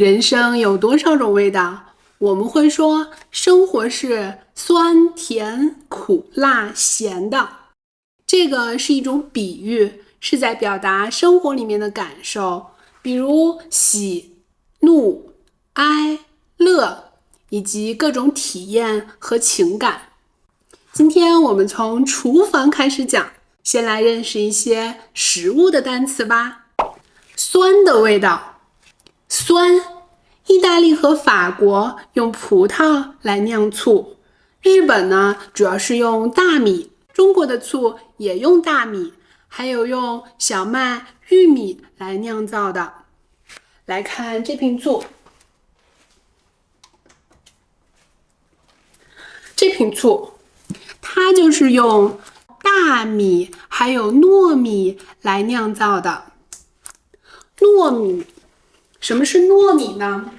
人生有多少种味道？我们会说生活是酸甜苦辣咸的，这个是一种比喻，是在表达生活里面的感受，比如喜、怒、哀、乐，以及各种体验和情感。今天我们从厨房开始讲，先来认识一些食物的单词吧。酸的味道，酸。意大利和法国用葡萄来酿醋，日本呢主要是用大米，中国的醋也用大米，还有用小麦、玉米来酿造的。来看这瓶醋，这瓶醋它就是用大米还有糯米来酿造的。糯米，什么是糯米呢？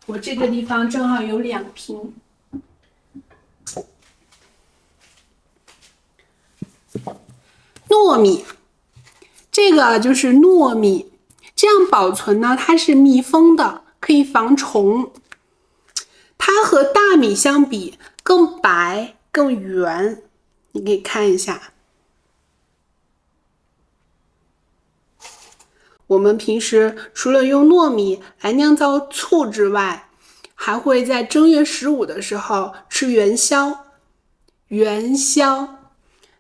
我这个地方正好有2瓶。糯米，这个就是糯米，这样保存呢，它是密封的，可以防虫。它和大米相比更白更圆，你可以看一下。我们平时除了用糯米来酿造醋之外，还会在正月15的时候吃元宵。元宵，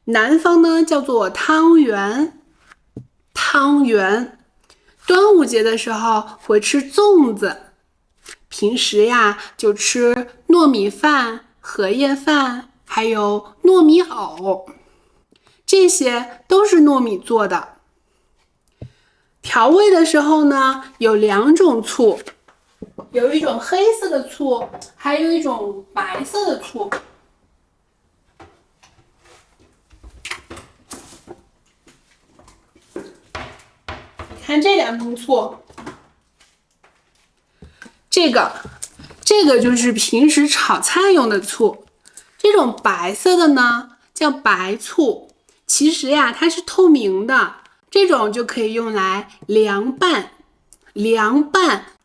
南方呢叫做汤圆。汤圆，端午节的时候会吃粽子，平时呀就吃糯米饭、荷叶饭，还有糯米藕，这些都是糯米做的。调味的时候呢，有2种醋，有一种黑色的醋，还有一种白色的醋。看这2瓶醋，这个就是平时炒菜用的醋，这种白色的呢叫白醋，其实呀它是透明的。这种就可以用来凉拌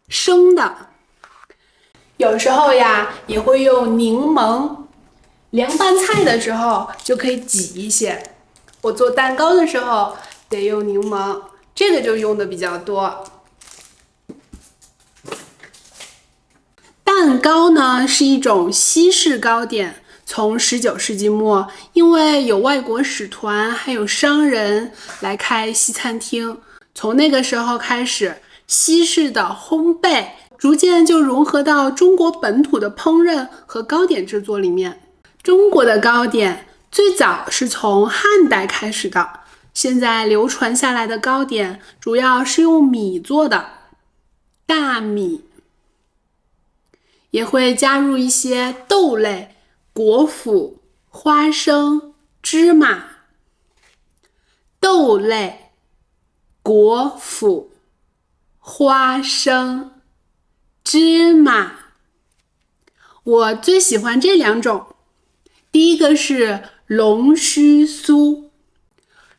生的。有时候呀也会用柠檬，凉拌菜的时候就可以挤一些。我做蛋糕的时候得用柠檬，这个就用的比较多。蛋糕呢是一种西式糕点，从19世纪末，因为有外国使团还有商人来开西餐厅，从那个时候开始，西式的烘焙逐渐就融合到中国本土的烹饪和糕点制作里面。中国的糕点最早是从汉代开始的，现在流传下来的糕点主要是用米做的，大米，也会加入一些豆类，果脯、花生、芝麻。豆类、果脯、花生、芝麻，我最喜欢这2种。第一个是龙须酥，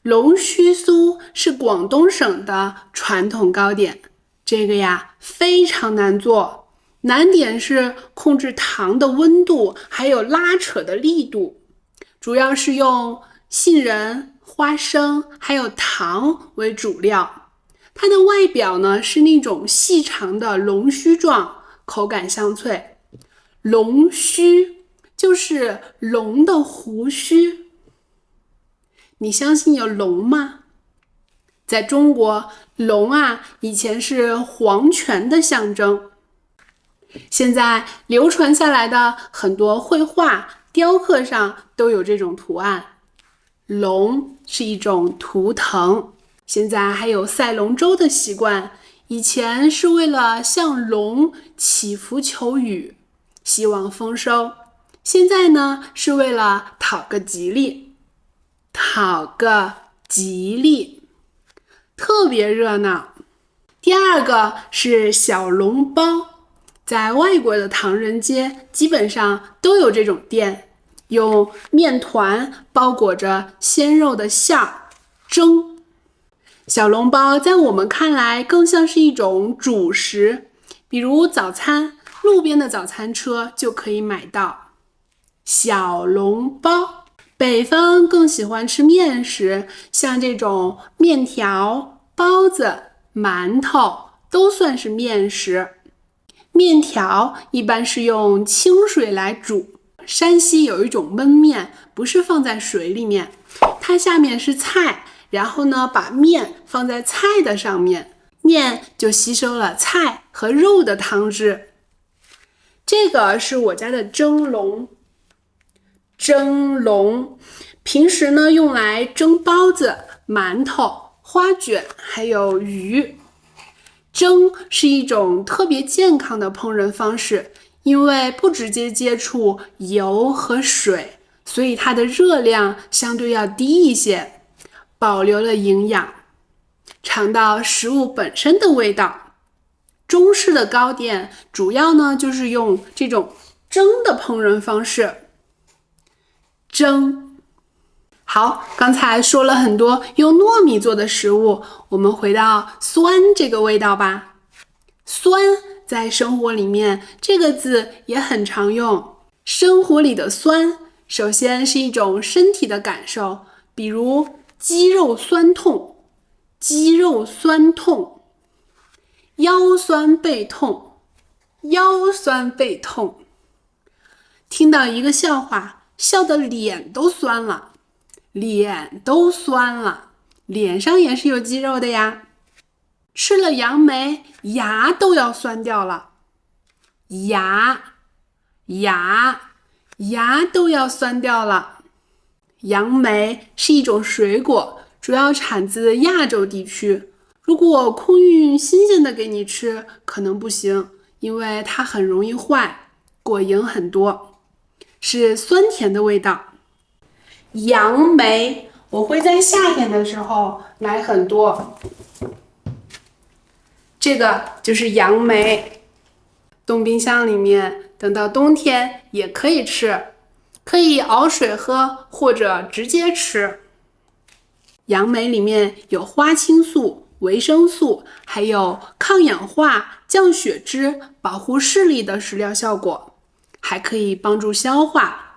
龙须酥是广东省的传统糕点，这个呀非常难做，难点是控制糖的温度，还有拉扯的力度，主要是用杏仁、花生还有糖为主料。它的外表呢是那种细长的龙须状，口感香脆。龙须就是龙的胡须，你相信有龙吗？在中国，龙啊以前是皇权的象征，现在流传下来的很多绘画、雕刻上都有这种图案。龙是一种图腾，现在还有赛龙舟的习惯，以前是为了向龙祈福求雨，希望丰收，现在呢是为了讨个吉利，特别热闹。第二个是小笼包，在外国的唐人街基本上都有这种店，用面团包裹着鲜肉的馅儿蒸。小笼包在我们看来更像是一种主食，比如早餐，路边的早餐车就可以买到小笼包。北方更喜欢吃面食，像这种面条、包子、馒头都算是面食。面条一般是用清水来煮，山西有一种焖面，不是放在水里面，它下面是菜，然后呢，把面放在菜的上面，面就吸收了菜和肉的汤汁。这个是我家的蒸笼，平时呢用来蒸包子、馒头、花卷还有鱼。蒸是一种特别健康的烹饪方式，因为不直接接触油和水，所以它的热量相对要低一些，保留了营养，尝到食物本身的味道。中式的糕点主要呢就是用这种蒸的烹饪方式。蒸。好，刚才说了很多用糯米做的食物，我们回到酸这个味道吧。酸在生活里面这个字也很常用。生活里的酸，首先是一种身体的感受，比如肌肉酸痛、腰酸背痛，听到一个笑话，笑得脸都酸了，脸上也是有肌肉的呀。吃了杨梅，牙都要酸掉了，牙都要酸掉了。杨梅是一种水果，主要产自亚洲地区。如果空运新鲜的给你吃，可能不行，因为它很容易坏，果蝇很多，是酸甜的味道。杨梅我会在夏天的时候买很多，这个就是杨梅，冻冰箱里面，等到冬天也可以吃，可以熬水喝或者直接吃。杨梅里面有花青素、维生素，还有抗氧化、降血脂、保护视力的食疗效果，还可以帮助消化。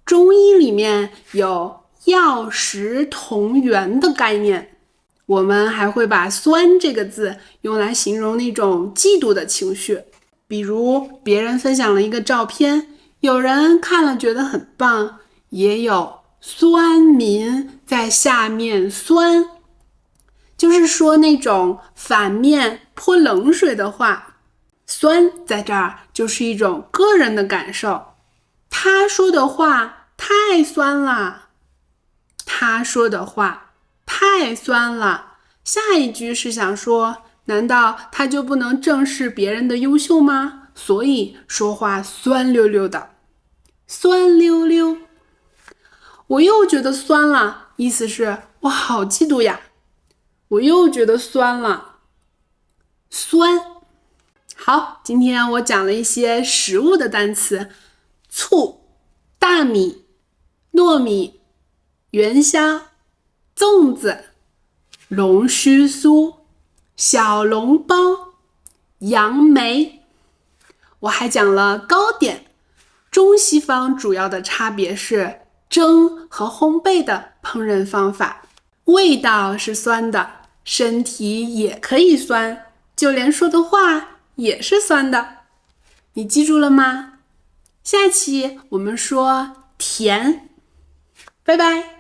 中医里面有药食同源的概念，我们还会把酸这个字用来形容那种嫉妒的情绪，比如别人分享了一个照片，有人看了觉得很棒，也有酸民在下面酸，就是说那种反面泼冷水的话。酸在这儿就是一种个人的感受，他说的话太酸了，下一句是想说，难道他就不能正视别人的优秀吗？所以说话酸溜溜的，我又觉得酸了，意思是我好嫉妒呀，我又觉得酸了，酸。好，今天我讲了一些食物的单词，醋、大米、糯米、元宵、粽子、龙须酥、小笼包、杨梅。我还讲了糕点，中西方主要的差别是蒸和烘焙的烹饪方法。味道是酸的，身体也可以酸，就连说的话也是酸的，你记住了吗？下期我们说甜，拜拜。